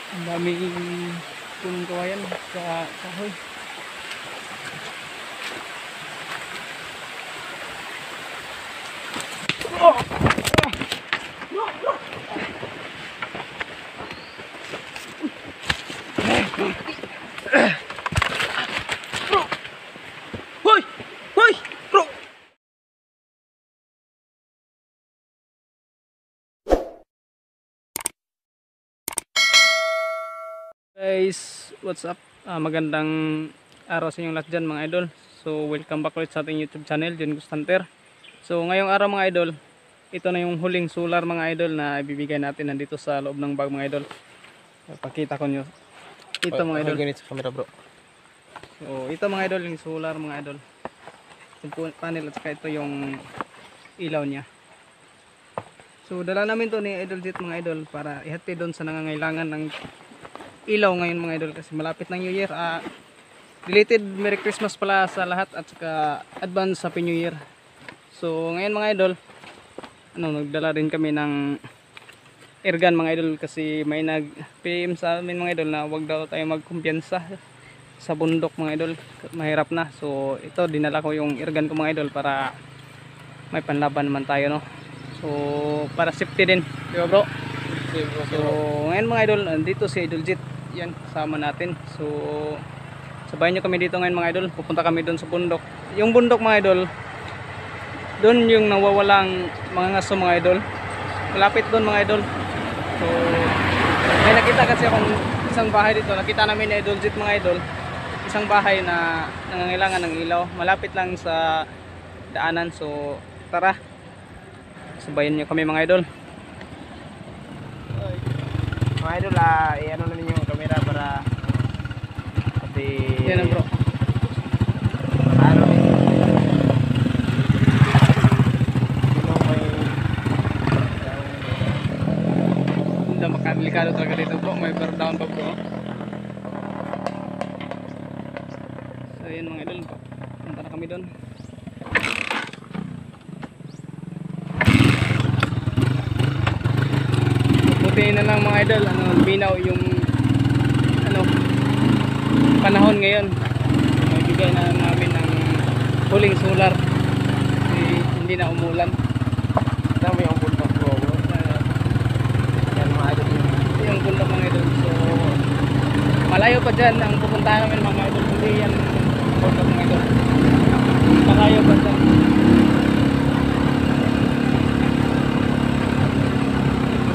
Ang daming punong kawayan sa kahoy. Hoy! Hoy! Bro! Guys, what's up? Magandang araw sa inyong lahat dyan mga idol. So welcome back ulit sa ating YouTube channel, John Gustanter. So ngayong araw mga idol, ito na yung huling solar mga idol na ibibigay natin nandito sa loob ng bag mga idol. Pakita ko nyo. Ito mga idol. Ganito sa camera bro. So ito mga idol, yung solar mga idol. Yung panel at saka ito yung ilaw niya. So dala namin to ni Idol Jet mga idol para ihatid doon sa nangangailangan ng ilaw ngayon mga idol kasi malapit ng New Year. Belated Merry Christmas pala sa lahat at saka advance Happy New Year. So ngayon mga idol, nagdala rin kami ng airgun mga idol kasi may nag-PM sa amin mga idol na wag daw tayo magkumpiyansa sa bundok mga idol, mahirap na. So ito dinala ko yung airgun ko mga idol para may panlaban naman tayo, no. So para safety din, di ba bro? So ngayon mga idol, andito si Idol Jet, yan kasama natin. So sabayan nyo kami dito ngayon mga idol, pupunta kami doon sa bundok. Yung bundok mga idol, doon yung nawawalang mga ngaso mga idol, malapit doon mga idol. So may nakita kasi akong isang bahay dito, nakita namin ni Idol Jet mga idol, isang bahay na nangangailangan ng ilaw, malapit lang sa daanan. So tara, sabayan nyo kami mga idol. Mga idol, i-ano na ninyo yung camera para kasi Yan na bro. ano may Hindi makadelikado talaga dito bro, may bear down pa bro. So yan mga idol, punta na kami doon. Buti na lang mga idol, binaw yung panahon ngayon. Magbigay na namin ng huling solar kasi hindi na umulan. dami yung bundok bro. Yan mga idol. Yung bundok mga idol. So malayo pa dyan ang pupuntahan namin mga idol, hindi yan bundok mga idol, malayo pa dyan.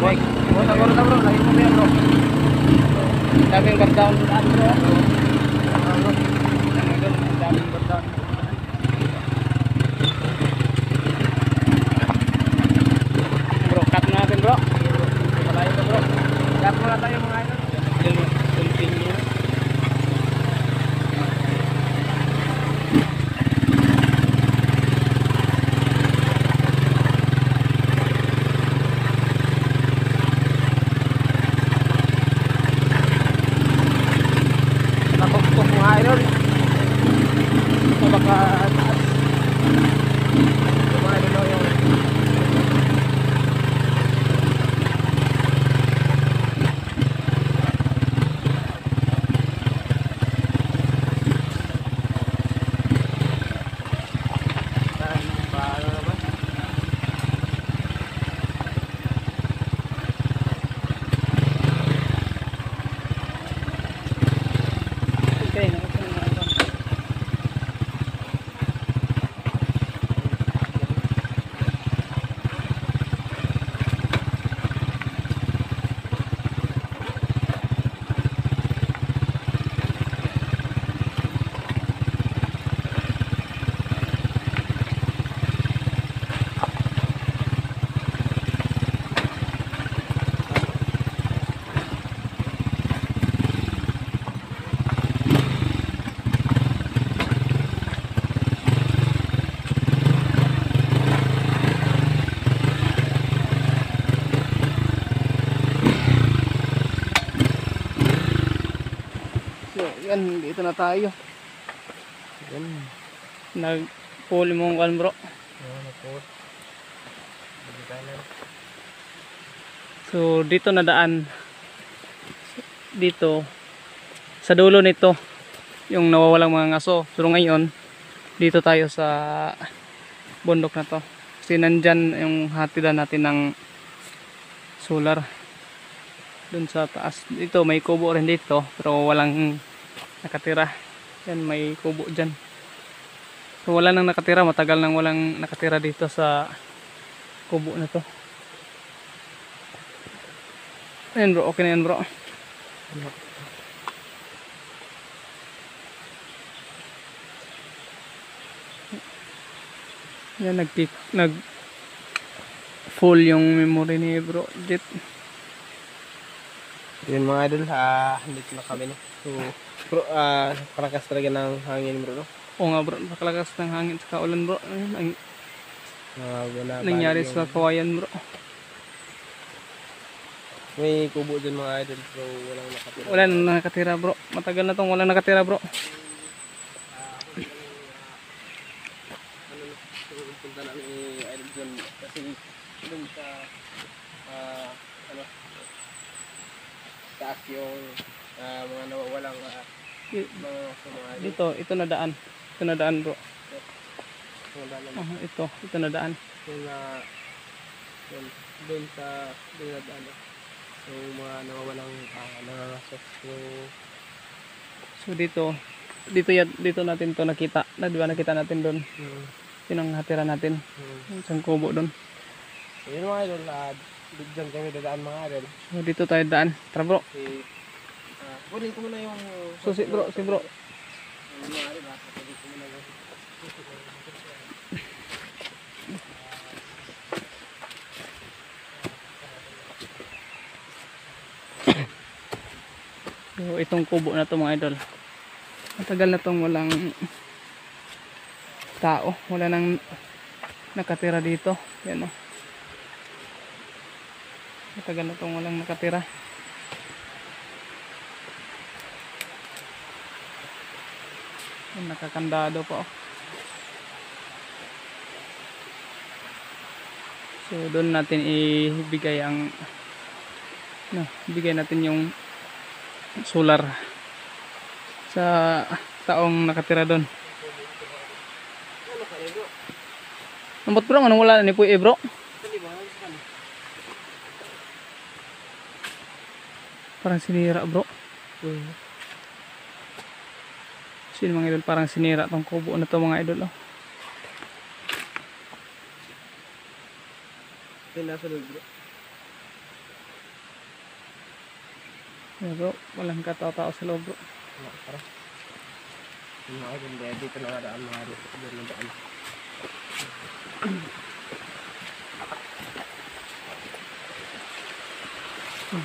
Boy, siguro na bro, lagi mo yan bro. Daming bar down doon bro. Daming bar down. Bro, cut na natin bro. Malayo pa bro. Cut muna tayo mga idol. Continue. Nakukuk mga idol. So baka taas. Mga idol yung paano naman? Okay, nakita na natin. So yan, dito na tayo. Yan. Nag-pull mo kan bro. Yan, napot. So dito na daan dito sa dulo nito yung nawawalang mga ngaso. So ngayon dito tayo sa bundok na to kasi nandyan yung hatidan natin ng solar dun sa taas. Dito may kubo rin dito pero walang nakatira. Yan, may kubo dyan. So wala nang nakatira, matagal nang walang nakatira dito sa kubo na to. Ayan bro, okay na yan bro. Yan, nag full yung memory ni bro Jet. Yun mga idol, dito na kami no. So, bro, parakas talaga ng hangin bro no. Oo nga bro, nakalakas ng hangin sa kaulan bro. Ayun, Wala nangyari bali sa kawayan bro. may kubo dyan mga idol pero walang nakatira. Wala nang nakatira bro. Matagal na tong walang nakatira bro. Punta namin ni idol dyan kasi dun sa ano taas yung mga nawawalang mga idol. Dito, ito na daan. Ito na daan bro. Mga dalan. Ito na daan. Yung yun, dun na daan. Yung mga nawawalang nangangaso. So dito natin to nakita. Di ba nakita natin doon? Yun ang hatira natin. Isang kubo doon. Yun mga idol, dyan kami dadaan mga idol. So dito tayo daan. Tara bro. Kunin ko muna yung So si bro. yung mga idol ha. Kunin ko muna yung So itong kubo na to mga idol. Matagal na tong walang tao. Wala nang nakatira dito. Yan o. Matagal na tong walang nakatira. Yan, nakakandado pa oh. So doon natin ibigay ang ibigay natin yung solar sa taong nakatira doon. Nambot bro, anong wala na ni Puy bro? Parang sinira bro. Sino mga idol, parang sinira tong kubo na to mga idol oh. nasa loob bro. Yeah, bro, walang katao-tao sa loob bro. Tara. Yung mga idol, dito na daan mga idol. Dito na daan.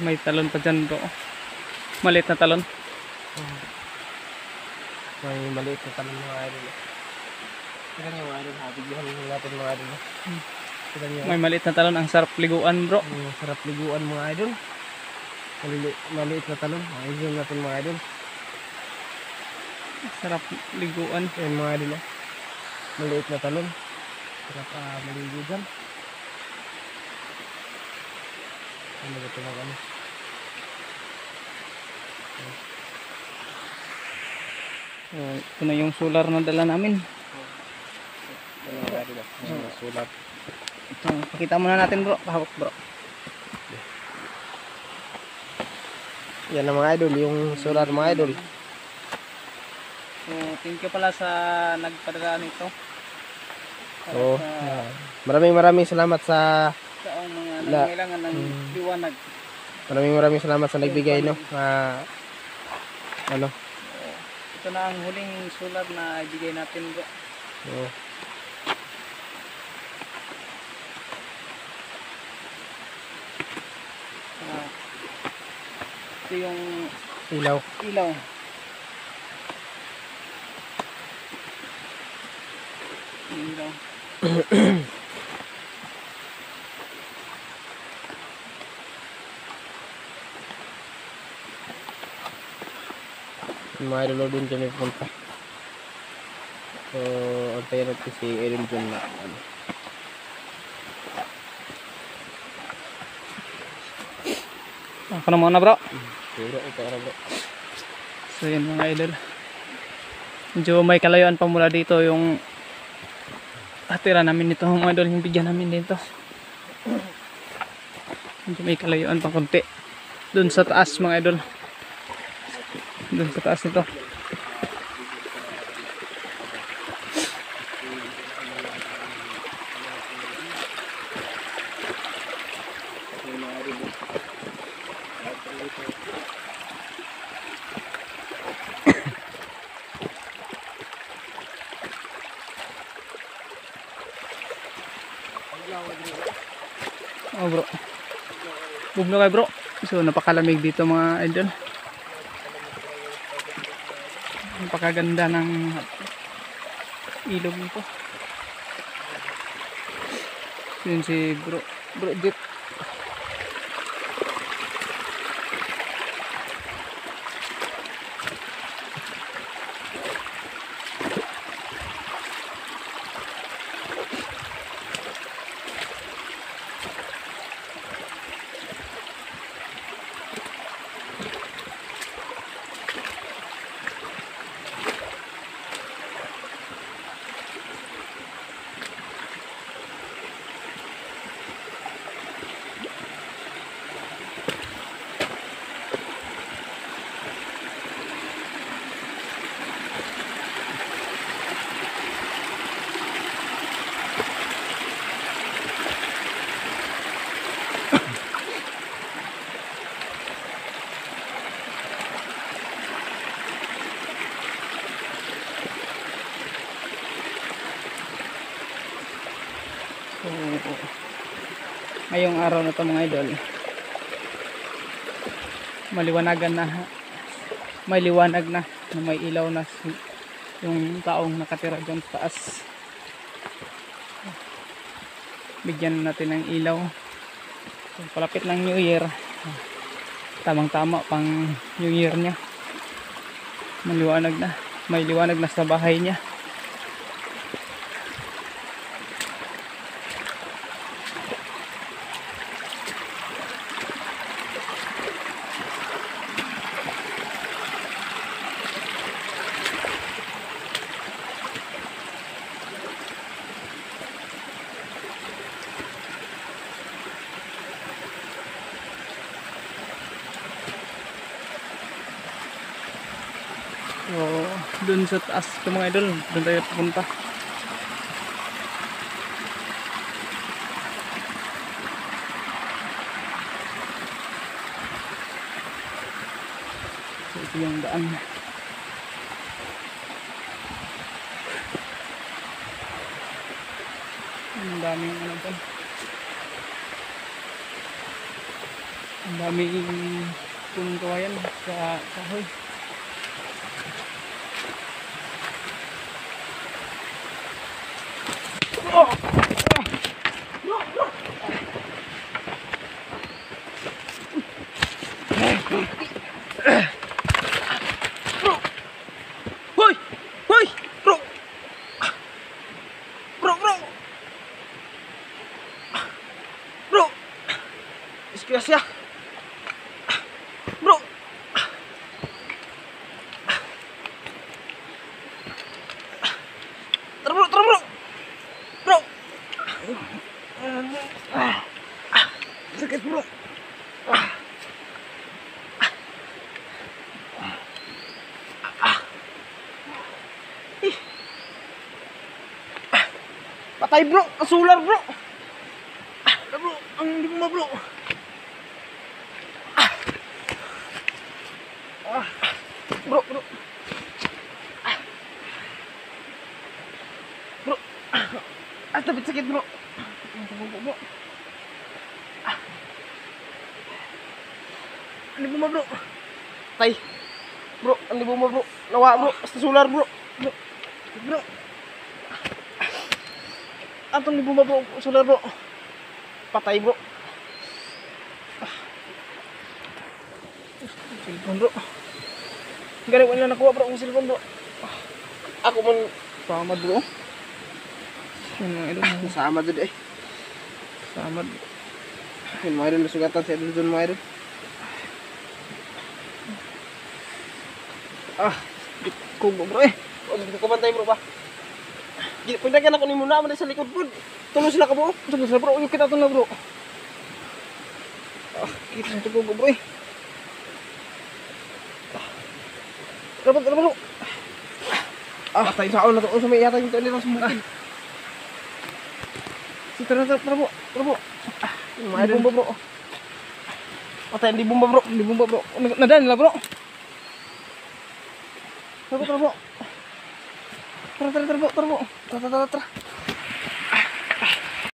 May talon pa dyan bro. Maliit na talon. May maliit na talon mga idol. Tignan nyo mga idol, bigyan natin mga idol. Tignan nyo. May maliit na talon, ang sarap liguan bro. Sarap liguan mga idol. Maliit na talon. Ayun natin mga idol. Sarap liguan. Ayun mga idol. Maliit na talon. Sarap maligo dyan. Ano ba ito mga ano? So, ito na yung solar na dala namin. Ano mga idol? Sulat. Ito, pakita muna natin bro. Pahawak bro. Yan na mga idol, yung solar mga idol. So, thank you pala sa nagpadala nito. Oo. Maraming salamat sa Taong mga nangailangan ng liwanag. maraming salamat sa nagbigay no. Ano? Ito na ang huling solar na ibigay natin bro. Oo. Ito yung Ilaw. ilaw. Ilaw. Yung mga idol doon kami punta. So, antayin natin si Erin dyan na ano. Ako na muna bro. Bro, ito na bro. So yun mga idol. Medyo may kalayuan pa mula dito yung atira namin dito mga idol, yung bigyan namin dito. Medyo may kalayuan pa konti. Doon sa taas mga idol. Doon sa taas nito. Oh bro. Bugno kayo bro. So napakalamig dito mga idol. Napakaganda ng ilog nito. Yun si bro. Bro Jeep. So, ngayong araw na to mga idol, maliwanagan na, may liwanag na, may ilaw na yung taong nakatira dyan sa taas. Bigyan natin ng ilaw. So, palapit ng New Year, tamang tama pang New Year nya. Maliwanag na, may liwanag na sa bahay niya. So, dun sa taas ito mga idol, dun tayo pupunta. So, ito yung daan. Ang daming ano dyan. Ang daming punong kawayan sa kahoy. Hoy! Hoy! Bro! Bro! Bro! Bro! Disgrasya! Bro! Tara bro! Tara bro! Bro! Sakit bro! Patay bro! Kasular bro! Bro! Ang lima bro! Bro! Bro! Bro! Tapit sakit bro! Bro! Ang lima bro! Patay! Bro! Ang lima bro! Nawa bro! Kasular bro! Bro! Bro! Atong libuma bro, solar bro. Patay bro. Cellphone bro. Gani wala nakuha bro ang cellphone bro. Ako man samad bro. Ano ito? Samad dud eh. Samad. Yung mga rin nasugatan sa idol dun mga rin. Ah, kugo bro eh. O, dito ka bantay bro ba? Pagdagan ako ni muna, man sa likod po. Tulong sila ka bro. Sabi sila bro, yung kita ito na bro. Ah, kita ito kugo bro eh. Tara bro. Patay sa na to. Sa may yata yung nila sa bukid. Tara bro. Tara bro. May bomba bro. Patay, hindi bomba bro. Hindi bumba bro. Nadaan nila bro. Tara bro. Tara bro. Tara.